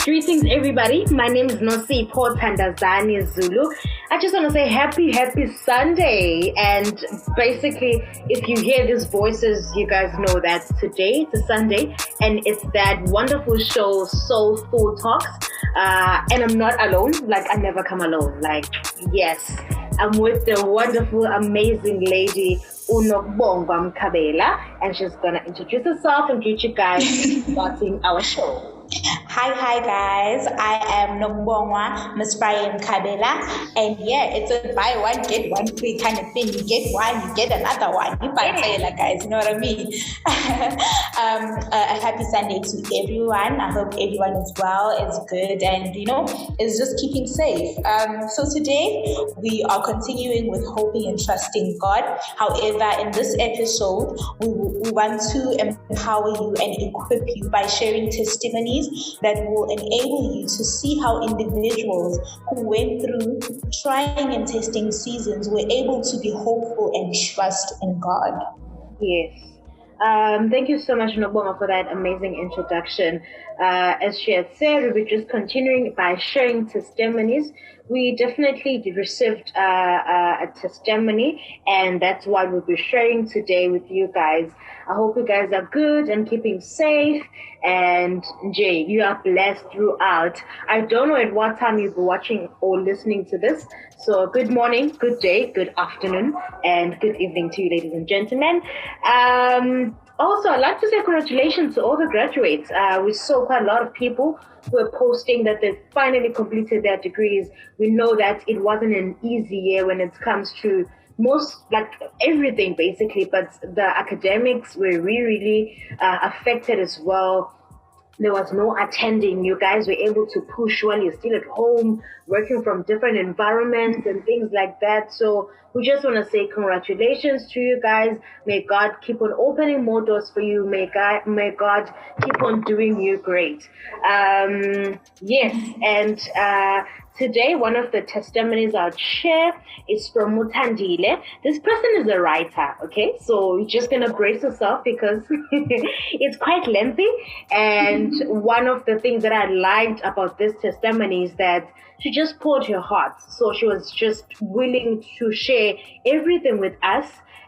Greetings, everybody. My name is Thandazani, Zulu. I just want to say happy Sunday. And basically, if you hear these voices, you guys know that today is a Sunday, and it's that wonderful show, Soulful Talks. And I'm not alone. Like, I never come alone. Like, yes, I'm with the wonderful, amazing lady, Nokubongwa Mkhabela, and she's going to introduce herself and greet you guys starting our show. Hi guys, I am Nokubongwa, Miss Brian Mkhabela, and yeah, it's a buy one get one free kind of thing. You get one, you get another one. You buy guys, you know what I mean? A happy Sunday to everyone. I hope everyone is well, is good, and is just keeping safe. So today we are continuing with hoping and trusting God. However, in this episode, we want to empower you and equip you by sharing testimonies that will enable you to see how individuals who went through trying and testing seasons were able to be hopeful and trust in God. Yes. Thank you so much, Nokubongwa, for that amazing introduction. As she had said, we'll be just continuing by sharing testimonies. We definitely received a testimony, and that's what we'll be sharing today with you guys. I hope you guys are good and keeping safe. And Jay, you are blessed throughout. I don't know at what time you'll be watching or listening to this. So good morning, good day, good afternoon, and good evening to you, ladies and gentlemen. Also, I'd like to say congratulations to all the graduates. We saw quite a lot of people who are posting that they finally completed their degrees. We know that it wasn't an easy year when it comes to everything basically, but the academics were really affected as well. There was no attending. You guys were able to push while you're still at home, working from different environments and things like that. So we just want to say congratulations to you guys. May God keep on opening more doors for you. May God keep on doing you great. Yes, and today, one of the testimonies I'll share is from Mutandile. This person is a writer, okay? So you're just going to brace yourself because it's quite lengthy. And one of the things that I liked about this testimony is that she just poured her heart. So she was just willing to share everything with us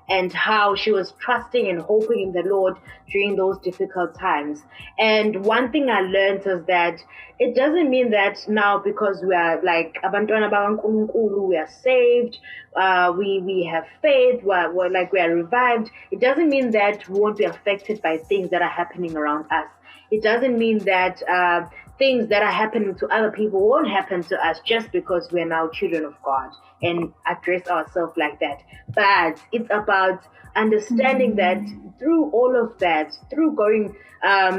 and how she was trusting and hoping in the Lord during those difficult times. And one thing I learned is that it doesn't mean that now because we are like abantwana bakaNkulunkulu, we are saved, we have faith, we are revived. It doesn't mean that we won't be affected by things that are happening around us. It doesn't mean that things that are happening to other people won't happen to us just because we're now children of God and address ourselves like that. But it's about understanding that through all of that, through going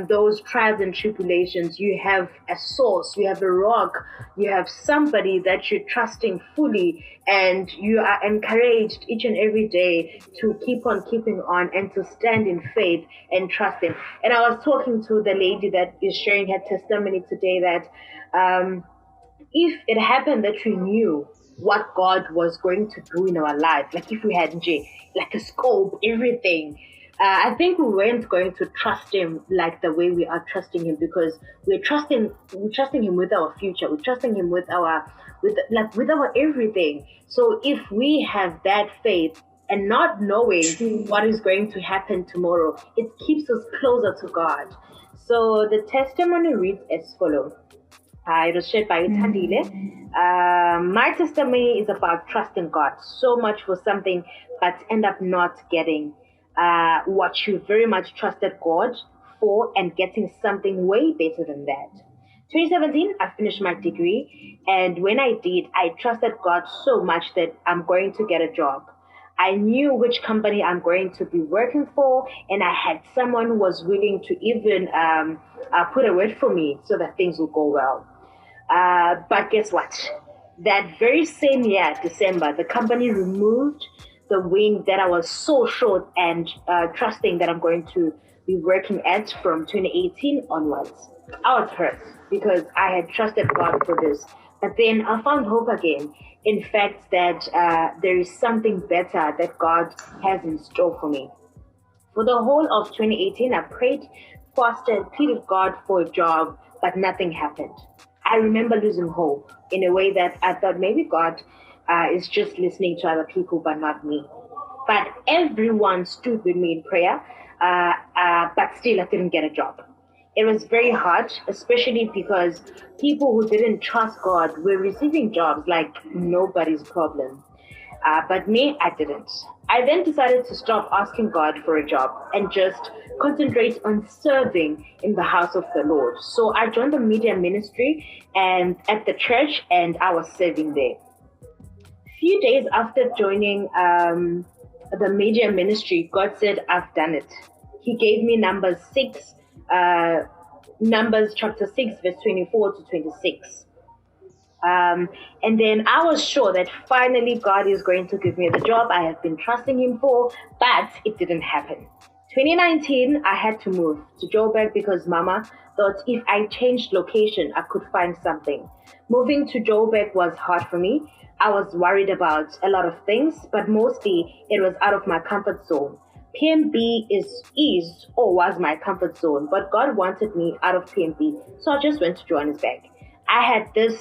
those trials and tribulations, you have a source, you have a rock, you have somebody that you're trusting fully, and you are encouraged each and every day to keep on keeping on and to stand in faith and trust Him. And I was talking to the lady that is sharing her testimony today that if it happened that we knew what God was going to do in our life, like if we had like a scope, everything, I think we weren't going to trust Him like the way we are trusting Him, because we're trusting Him with our future. We're trusting Him with our everything. So if we have that faith and not knowing what is going to happen tomorrow, it keeps us closer to God. So the testimony reads as follows. It was shared by Thandile. My testimony is about trusting God so much for something, but end up not getting what you very much trusted God for and getting something way better than that. 2017, I finished my degree, and when I did, I trusted God so much that I'm going to get a job. I knew which company I'm going to be working for, and I had someone who was willing to even put a word for me so that things will go well. But guess what? That very same year, December, the company removed the wing that I was so sure and trusting that I'm going to be working at from 2018 onwards. I was hurt because I had trusted God for this. But then I found hope again. In fact, that there is something better that God has in store for me. For the whole of 2018, I prayed, fasted, pleaded God for a job, but nothing happened. I remember losing hope in a way that I thought maybe God is just listening to other people, but not me. But everyone stood with me in prayer, but still I didn't get a job. It was very hard, especially because people who didn't trust God were receiving jobs like nobody's problem. But me, I didn't. I then decided to stop asking God for a job and just concentrate on serving in the house of the Lord. So I joined the media ministry and at the church, and I was serving there. Few days after joining the media ministry, God said, "I've done it." He gave me Numbers chapter 6, verse 24 to 26. And then I was sure that finally God is going to give me the job I have been trusting Him for, but it didn't happen. 2019, I had to move to Joburg because Mama thought if I changed location, I could find something. Moving to Joburg was hard for me. I was worried about a lot of things, but mostly it was out of my comfort zone. PMB is or was my comfort zone, but God wanted me out of PMB, so I just went to Johannesburg. I had this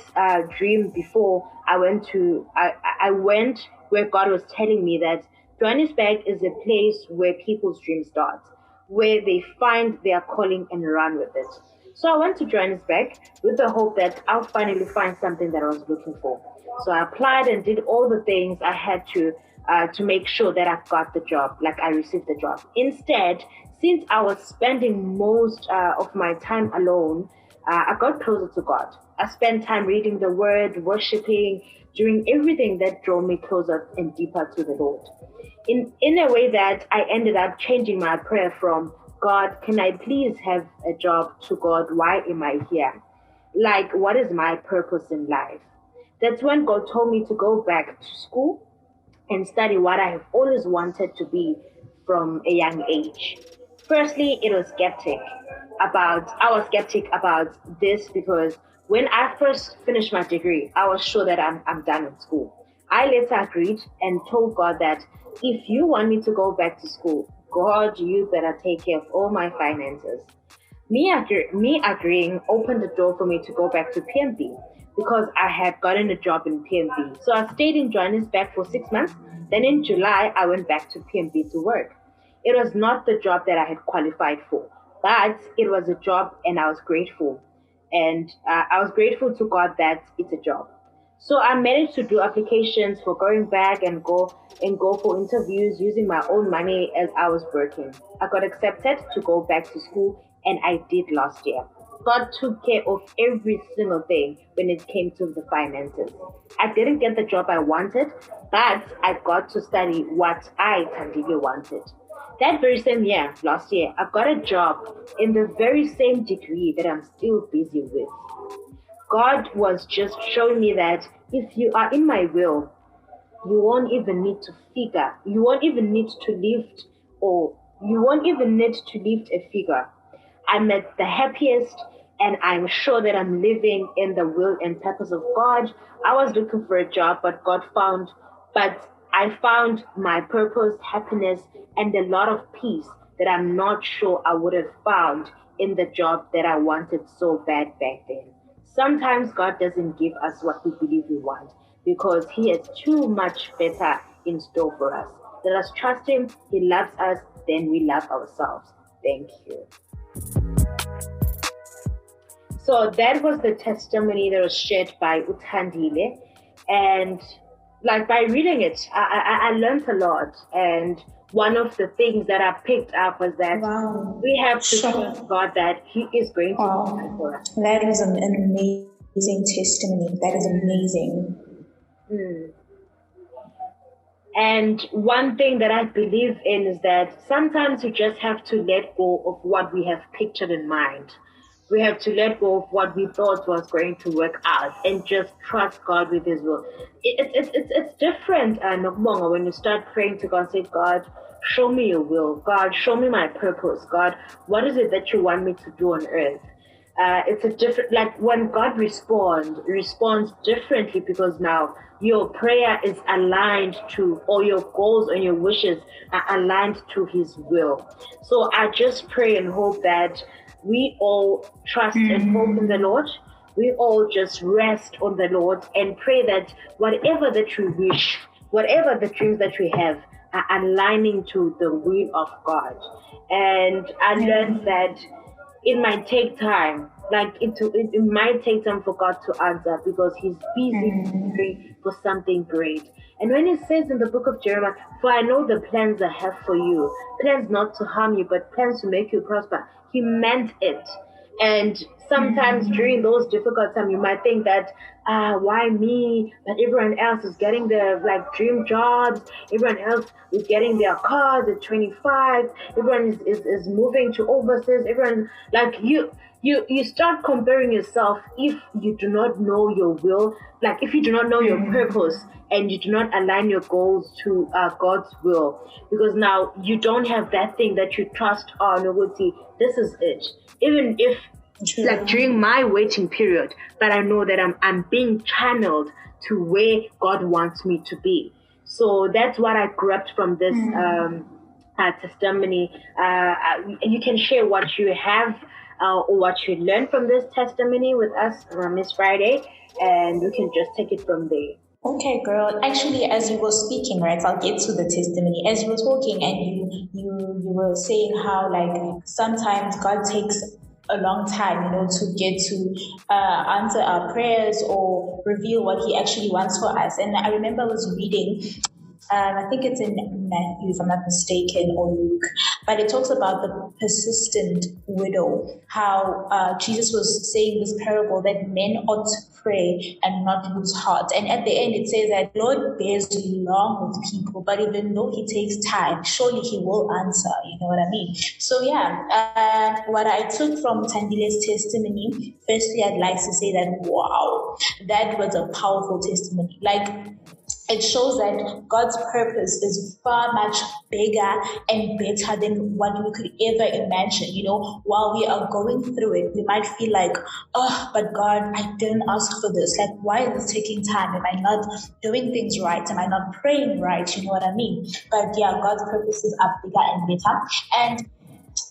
dream before I went where God was telling me that Johannesburg is a place where people's dreams start, where they find their calling and run with it. So I went to Johannesburg with the hope that I'll finally find something that I was looking for. So I applied and did all the things I had to make sure that I got the job, like I received the job. Instead, since I was spending most of my time alone, I got closer to God. I spent time reading the Word, worshiping, doing everything that drove me closer and deeper to the Lord. In a way that I ended up changing my prayer from, "God, can I please have a job?" to, "God, why am I here? Like, what is my purpose in life?" That's when God told me to go back to school and study what I have always wanted to be from a young age. Firstly, I was skeptic about this because when I first finished my degree, I was sure that I'm done with school. I later agreed and told God that if you want me to go back to school, God, you better take care of all my finances. Me agreeing opened the door for me to go back to PMB because I had gotten a job in PMB. So I stayed in Johannesburg for 6 months. Then in July, I went back to PMB to work. It was not the job that I had qualified for, but it was a job and I was grateful. And I was grateful to God that it's a job. So I managed to do applications for going back and go for interviews using my own money as I was working. I got accepted to go back to school, and I did last year. God took care of every single thing when it came to the finances. I didn't get the job I wanted, but I got to study what I Thandile wanted. That very same year, last year, I got a job in the very same degree that I'm still busy with. God was just showing me that if you are in my will, you won't even need to figure, you won't even need to lift, or you won't even need to lift a figure. I'm at the happiest, and I'm sure that I'm living in the will and purpose of God. I was looking for a job, but I found my purpose, happiness, and a lot of peace that I'm not sure I would have found in the job that I wanted so bad back then. Sometimes God doesn't give us what we believe we want because He has too much better in store for us. Let us trust Him. He loves us, then we love ourselves. Thank you. So that was the testimony that was shared by Thandile. And like by reading it, I learned a lot. And one of the things that I picked up was that we have to trust God that He is going to do for us. That is an amazing testimony. That is amazing. And one thing that I believe in is that sometimes we just have to let go of what we have pictured in mind. We have to let go of what we thought was going to work out and just trust God with His will. It's different, Nokubongwa, when you start praying to God, say, "God, show me your will. God, show me my purpose. God, what is it that you want me to do on earth?" It's a different, like when God responds differently because now your prayer is aligned to, or your goals and your wishes are aligned to His will. So I just pray and hope that we all trust and hope in the Lord. We all just rest on the Lord and pray that whatever that we wish, whatever the dreams that we have, are aligning to the will of God. And I learned that it might take time. Like it might take time for God to answer because He's busy preparing for something great. And when He says in the book of Jeremiah, "For I know the plans I have for you, plans not to harm you, but plans to make you prosper," He meant it. And sometimes during those difficult times, you might think that, why me? But everyone else is getting their like dream jobs. Everyone else is getting their cars at 25. Everyone is moving to overseas. Everyone like you start comparing yourself if you do not know your will, like if you do not know your purpose and you do not align your goals to God's will, because now you don't have that thing that you trust on. This is it. Even if like during my waiting period, but I know that I'm being channeled to where God wants me to be. So that's what I grabbed from this testimony. You can share what you have or what you learned from this testimony with us, Miss Friday, and we can just take it from there. Okay, girl. Actually, as you were speaking, right, I'll get to the testimony. As you were talking, and you were saying how like sometimes God takes a long time, to get to answer our prayers or reveal what He actually wants for us. And I remember I was reading. I think it's in Matthew, if I'm not mistaken, or Luke, but it talks about the persistent widow, how Jesus was saying this parable that men ought to pray and not lose heart. And at the end, it says that Lord bears long with people, but even though He takes time, surely He will answer. You know what I mean? So yeah, what I took from Thandile's testimony, firstly, I'd like to say that, wow, that was a powerful testimony. Like, it shows that God's purpose is far much bigger and better than what we could ever imagine. While we are going through it, we might feel like, oh, but God, I didn't ask for this. Like, why is this taking time? Am I not doing things right? Am I not praying right? You know what I mean? But yeah, God's purposes are bigger and better. And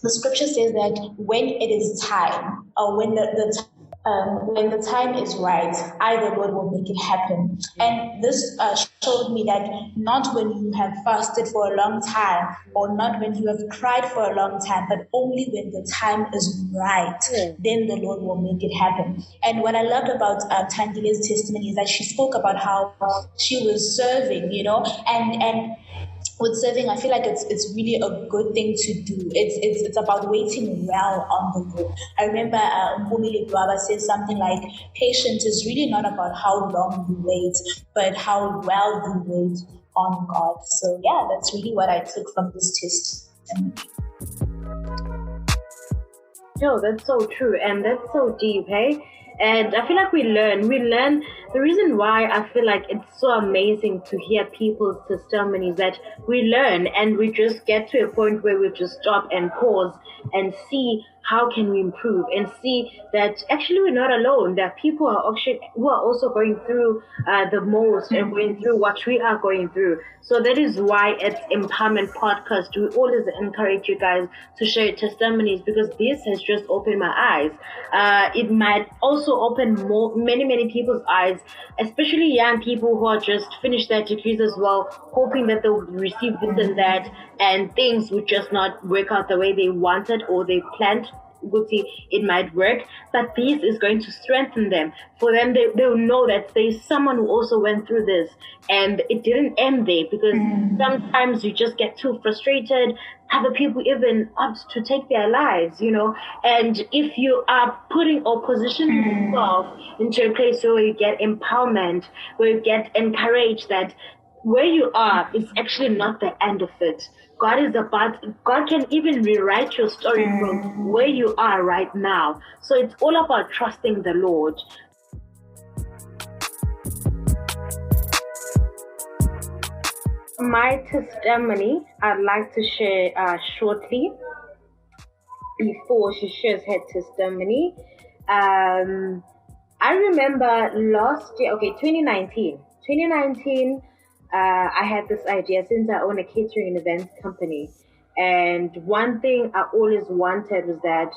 the scripture says that when it is time, or when the time is right, I, the Lord, will make it happen. And this showed me that not when you have fasted for a long time, or not when you have cried for a long time, but only when the time is right, then the Lord will make it happen. And what I loved about Thandile's testimony is that she spoke about how she was serving, and with serving, I feel like it's really a good thing to do. It's about waiting well on the Lord. I remember Mpumi Dwaba says something like, patience is really not about how long you wait, but how well you wait on God. So yeah, that's really what I took from this testimony. No, that's so true, and that's so deep, hey? And I feel like we learn. The reason why I feel like it's so amazing to hear people's testimonies, that we learn and we just get to a point where we just stop and pause and see how can we improve, and see that actually we're not alone. That people who are also going through the most and going through what we are going through. So that is why at Empowerment Podcast, we always encourage you guys to share your testimonies, because this has just opened my eyes. It might also open many people's eyes, especially young people who are just finished their degrees as well, hoping that they'll receive this and that, and things would just not work out the way they wanted or they planned. It might work, but this is going to strengthen them. For them, they'll know that there's someone who also went through this, and it didn't end there, because sometimes you just get too frustrated. Other people even opt to take their lives, and if you are putting or positioning yourself into a place where you get empowerment, where you get encouraged that where you are is actually not the end of it. God can even rewrite your story from where you are right now. So it's all about trusting the Lord. My testimony, I'd like to share shortly before she shares her testimony. I remember last year, 2019, I had this idea, since I own a catering and events company. And one thing I always wanted was that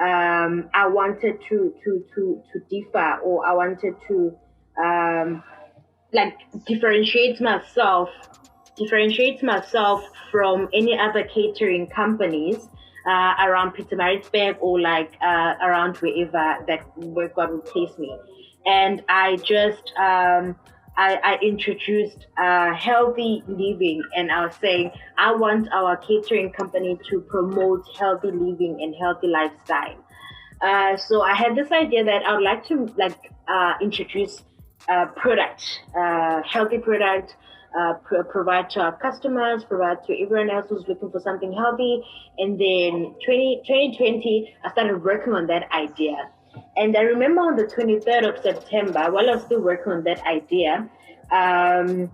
I wanted to differ, or I wanted to um, like differentiate myself from any other catering companies around Pietermaritzburg, or like around wherever that where God would place me. And I just I introduced healthy living, and I was saying I want our catering company to promote healthy living and healthy lifestyle. So I had this idea that I would like to introduce product, healthy product, provide to our customers, provide to everyone else who's looking for something healthy. And then 2020, I started working on that idea. And I remember on the 23rd of September, while I was still working on that idea, um,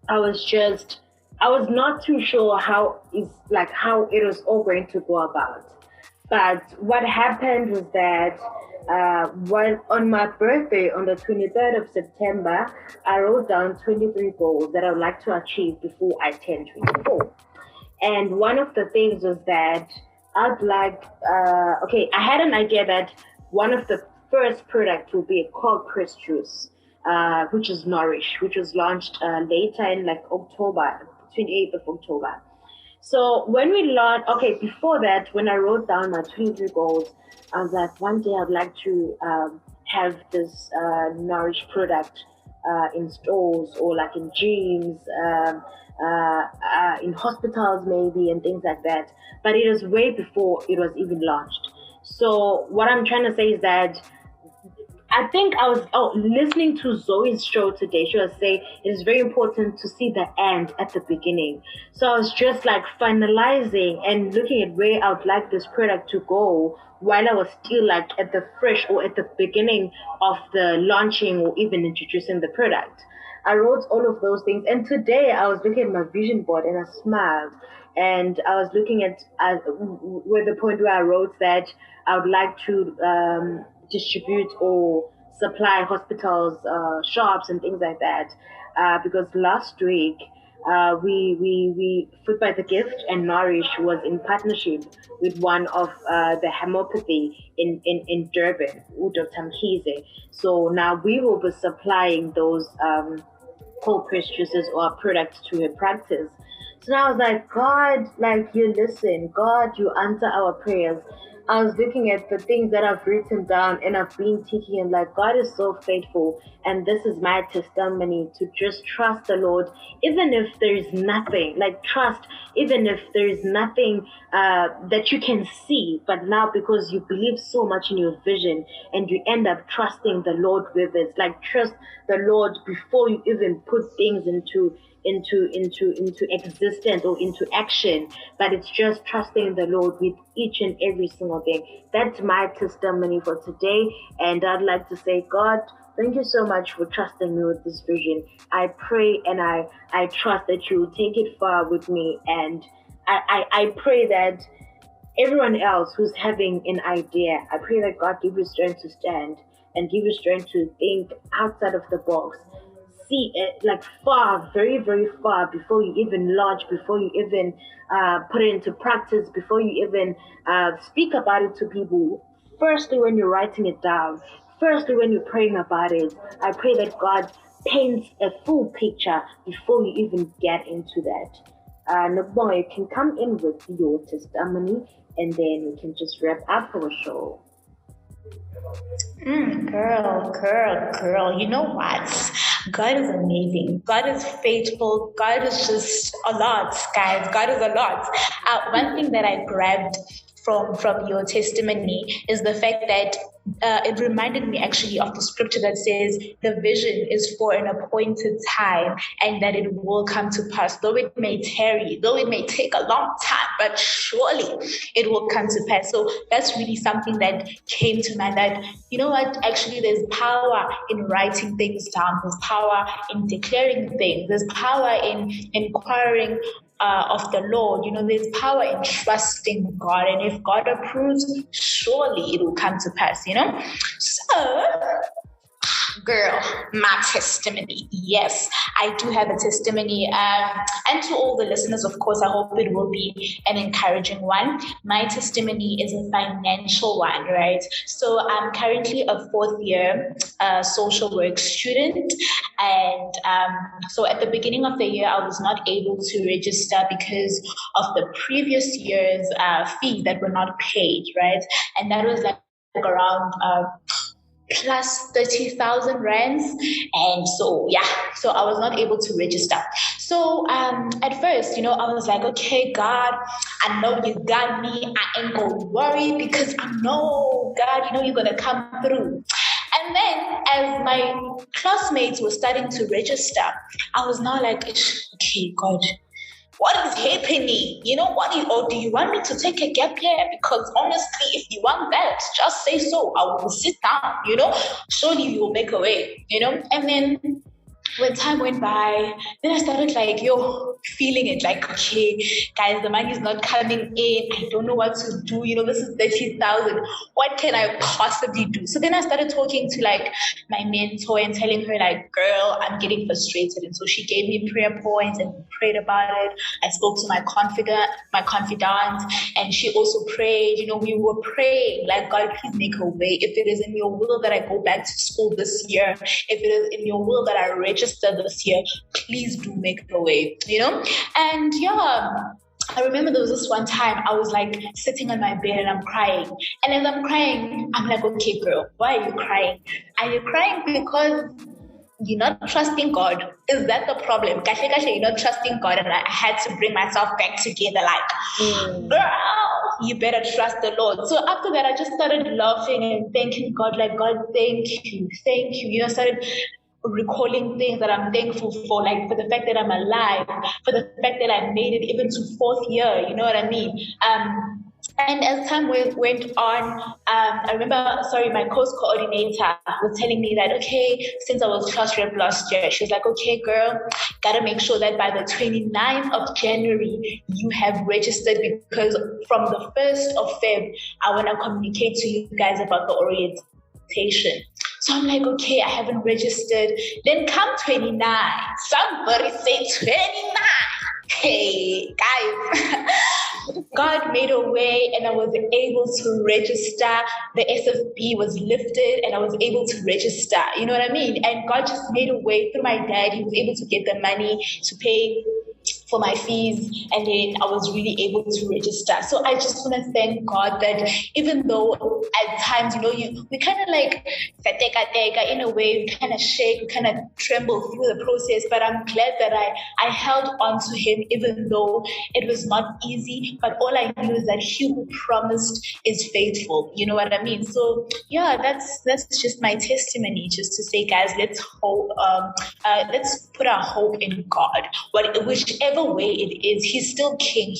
I was just, I was not too sure how it was all going to go about. But what happened was that on my birthday, on the 23rd of September, I wrote down 23 goals that I would like to achieve before I turn 24. And one of the things was that I had an idea that one of the first products will be a cold pressed juice, which is Nourish, which was launched later in like October, 28th of October. So when we learned, okay, before that, when I wrote down my 23 goals, I was like, one day I'd like to have this Nourish product in stores, or like in gyms, in hospitals maybe, and things like that. But it was way before it was even launched. So what I'm trying to say is that I think I was listening to Zoe's show today. She was saying it is very important to see the end at the beginning. So I was just like finalizing and looking at where I would like this product to go while I was still like at the fresh, or at the beginning of the launching, or even introducing the product. I wrote all of those things. And today I was looking at my vision board and I smiled. And I was looking at where the point where I wrote that I would like to distribute or supply hospitals, shops, and things like that. Because last week, we Food by the Gift and Nourish was in partnership with one of the homeopathy in Durban, Dr. Mkhize. So now we will be supplying those cold pressed juices or products to her practice. So now I was like, God, like you listen, God, you answer our prayers. I was looking at the things that I've written down, and I've been thinking, and like, God is so faithful. And this is my testimony to just trust the Lord, even if there's nothing, like trust, even if there's nothing that you can see. But now, because you believe so much in your vision, and you end up trusting the Lord with it, like trust the Lord before you even put things into existence or into action, but it's just trusting the Lord with each and every single thing. That's my testimony for today. And I'd like to say, God, thank you so much for trusting me with this vision. I pray and I trust that you will take it far with me. And I pray that everyone else who's having an idea, I pray that God give you strength to stand and give you strength to think outside of the box. See it like far, very, very far before you even launch, before you even put it into practice, before you even speak about it to people. Firstly, when you're writing it down, firstly, when you're praying about it, I pray that God paints a full picture before you even get into that. Nokubongwa, you can come in with your testimony, and then we can just wrap up our show. Girl, you know what? God is amazing. God is faithful. God is just a lot, guys. God is a lot. One thing that I grabbed from your testimony is the fact that it reminded me actually of the scripture that says the vision is for an appointed time and that it will come to pass, though it may tarry, though it may take a long time, but surely it will come to pass. So that's really something that came to mind, that you know what, actually there's power in writing things down, there's power in declaring things, there's power in inquiring of the Lord. You know, there's power in trusting God, and if God approves, surely it will come to pass, you know. So Girl, my testimony. Yes, I do have a testimony. And to all the listeners, of course, I hope it will be an encouraging one. My testimony is a financial one, right? So I'm currently a fourth year social work student. And so at the beginning of the year, I was not able to register because of the previous year's fee that were not paid, right? And that was like around plus 30,000 rands. And so, yeah, so I was not able to register. So at first, I was like, okay, God, I know you got me. I ain't gonna worry because I know, God, you're gonna come through. And then as my classmates were starting to register, I was now like, okay, God, what is happening? Or do you want me to take a gap year? Because honestly, if you want that, just say so. I will sit down, surely you will make a way, and then when time went by, then I started like, feeling it like, okay, guys, the money is not coming in. I don't know what to do. This is 30,000. What can I possibly do? So then I started talking to like my mentor and telling her like, girl, I'm getting frustrated. And so she gave me prayer points and we prayed about it. I spoke to my confidant, and she also prayed. We were praying like, God, please make a way. If it is in your will that I go back to school this year, if it is in your will that I register this year, please do make a way, And I remember there was this one time I was like sitting on my bed and I'm crying. And as I'm crying, I'm like, okay, girl, why are you crying? Are you crying because you're not trusting God? Is that the problem? Kasha, you're not trusting God. And I had to bring myself back together like, girl, you better trust the Lord. So after that, I just started laughing and thanking God, like, God, thank you. I started recalling things that I'm thankful for, like for the fact that I'm alive, for the fact that I made it even to fourth year, you know what I mean? And as time went on, I remember, my course coordinator was telling me that, okay, since I was class rep last year, she was like, okay, girl, gotta make sure that by the 29th of January, you have registered, because from the 1st of Feb, I want to communicate to you guys about the orientation. So I'm like, okay, I haven't registered. Then come 29. Somebody say 29. Hey, guys. God made a way and I was able to register. The SFB was lifted and I was able to register. You know what I mean? And God just made a way through my dad. He was able to get the money to pay for my fees, and then I was really able to register. So I just want to thank God that even though at times, we kind of like in a way, we kind of shake, we kind of tremble through the process, but I'm glad that I held on to him even though it was not easy, but all I knew is that he who promised is faithful. You know what I mean? So yeah, that's just my testimony, just to say, guys, let's hope, let's put our hope in God. Whichever way it is, he's still king.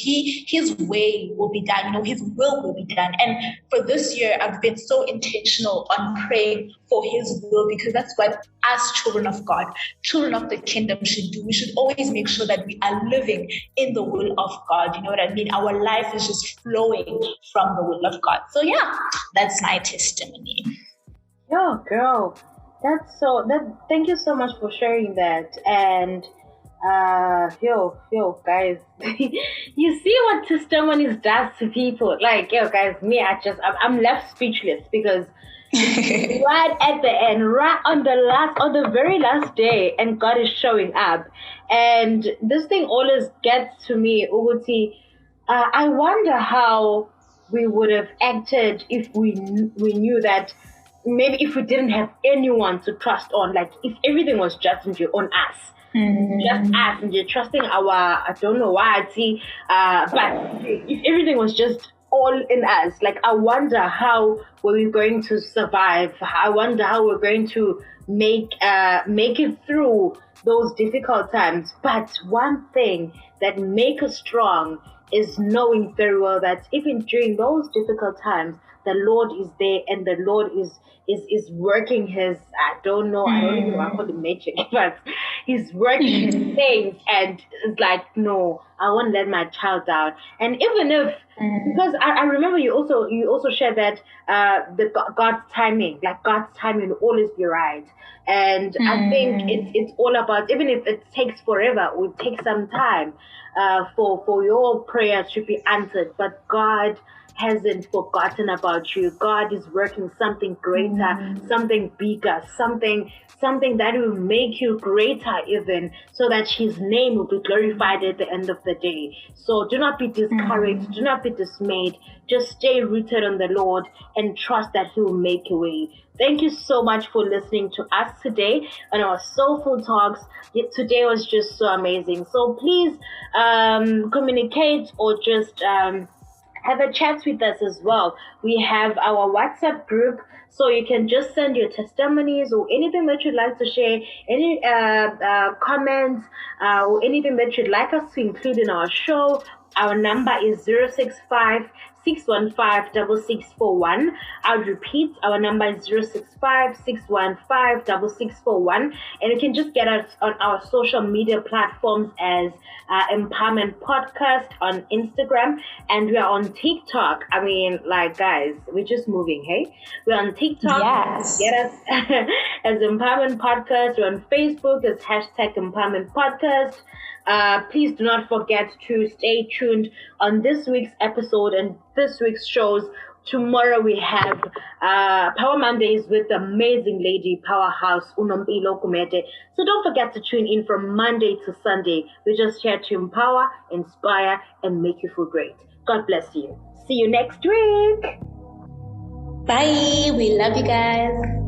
His way will be done. His will be done. And for this year, I've been so intentional on praying for his will, because that's what us children of God, children of the kingdom should do. We should always make sure that we are living in the will of God. You know what I mean? Our life is just flowing from the will of God. So yeah, that's my testimony. Yo, girl, thank you so much for sharing that. And guys, you see what testimonies does to people. Like, guys, I'm left speechless, because right at the end, right on the very last day, and God is showing up. And this thing always gets to me, Uguti. I wonder how we would have acted if we knew that, maybe if we didn't have anyone to trust on, like if everything was just on us. Just us, and you're trusting our, I don't know why, but if everything was just all in us, like, I wonder how were we going to survive. I wonder how we're going to make it through those difficult times. But one thing that makes us strong is knowing very well that even during those difficult times, the Lord is there and the Lord is working his, I don't even want to call it magic, but he's working his things, and it's like, no, I won't let my child down. And even if, because I remember you also shared that God's timing, like God's timing will always be right. And I think it's all about, even if it takes forever, it will take some time for your prayers to be answered. But God hasn't forgotten about you. God is working something greater, something bigger, something that will make you greater even, so that his name will be glorified at the end of the day. So do not be discouraged, do not be dismayed. Just stay rooted on the Lord and trust that he will make a way. Thank you so much for listening to us today on our Soulful Talks. Today was just so amazing. So please communicate, or just have a chat with us as well. We have our WhatsApp group, so you can just send your testimonies or anything that you'd like to share, any comments or anything that you'd like us to include in our show. Our number is 065 615 6641. I'll repeat, our number is 065 615 6641. And you can just get us on our social media platforms as Empowerment Podcast on Instagram. And we are on TikTok. I mean, like, guys, we're just moving, hey? We're on TikTok. Yes. Get us as Empowerment Podcast. We're on Facebook as #Empowerment Podcast. Please do not forget to stay tuned on this week's episode and this week's shows. Tomorrow we have Power Mondays with the amazing lady powerhouse Unompilo Kumete. So don't forget to tune in from Monday to Sunday. We're just here to empower, inspire, and make you feel great. God bless you. See you next week. Bye. We love you guys.